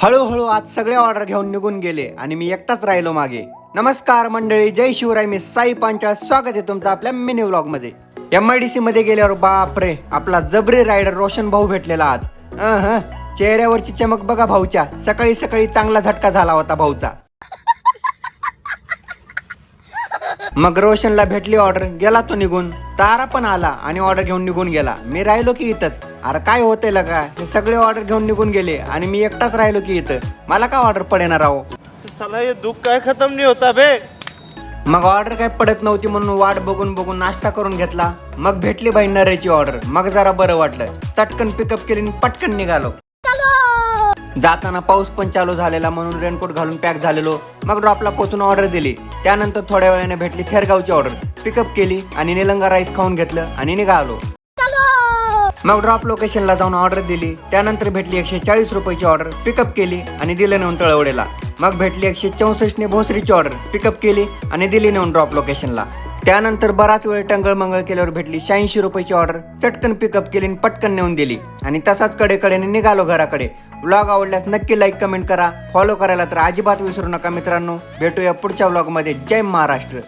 हळूहळू आज सगळे ऑर्डर घेऊन निघून गेले आणि मी एकटाच राहिलो मागे. नमस्कार मंडळी, जय शिवराय. मी साई पांचाळ, स्वागत आहे तुमचं आपल्या मिनी व्लॉग मध्ये. MIDC मध्ये गेल्यावर बापरे, आपला जबरी रायडर रोशन भाऊ भेटलेला आज. चेहऱ्यावरची चमक बघा भाऊच्या. सकाळी सकाळी चांगला झटका झाला होता भाऊचा. मग रोशनला भेटली ऑर्डर, गेला तो निघून. तारा पण आला आणि ऑर्डर घेऊन निघून गेला. मी राहिलो की इथंच. अरे काय होतंय लगा, हे सगळे ऑर्डर घेऊन निघून गेले आणि मी एकटाच राहिलो की इथं. मला काय ऑर्डर पडेना राव. साला ये दुख काय खत्म नहीं होता बे. मग ऑर्डर काय पडत नव्हती म्हणून वाट बघून बघून नाश्ता करून घेतला. मग भेटली बाई नरेची ऑर्डर. मग जरा बरं वाटलं. चटकन पिकअप केली आणि पटकन निघालो. जाताना पाऊस पण चालू झालेला म्हणून रेनकोट घालून पॅक झालेलो. मग ड्रॉपला पोहोचून ऑर्डर दिली. त्यानंतर थोड्या वेळाने भेटली थेरगावची ऑर्डर. पिकअप केली आणि निलंगा राईस खाऊन घेतलं आणि निघालो. मग ड्रॉप लोकेशनला जाऊन ऑर्डर दिली. त्यानंतर भेटली 140 रुपयाची ऑर्डर. पिकअप केली आणि दिलं नेऊन तळवडेला. मग भेटली 164 भोसरीची ऑर्डर. पिकअप केली आणि दिली नेऊन ड्रॉप लोकेशनला. त्यानंतर बराच वेळ टंगळ मंगळ केल्यावर भेटली 86 रुपयाची ऑर्डर. चटकन पिकअप केली आणि पटकन नेऊन दिली आणि तसाच कडेकडेने निघालो घराकडे. व्लॉग आवडल्यास नक्की लाईक कमेंट करा. फॉलो करायला तर अजिबात विसरू नका मित्रांनो. भेटूया पुढच्या व्लॉग मध्ये. जय महाराष्ट्र.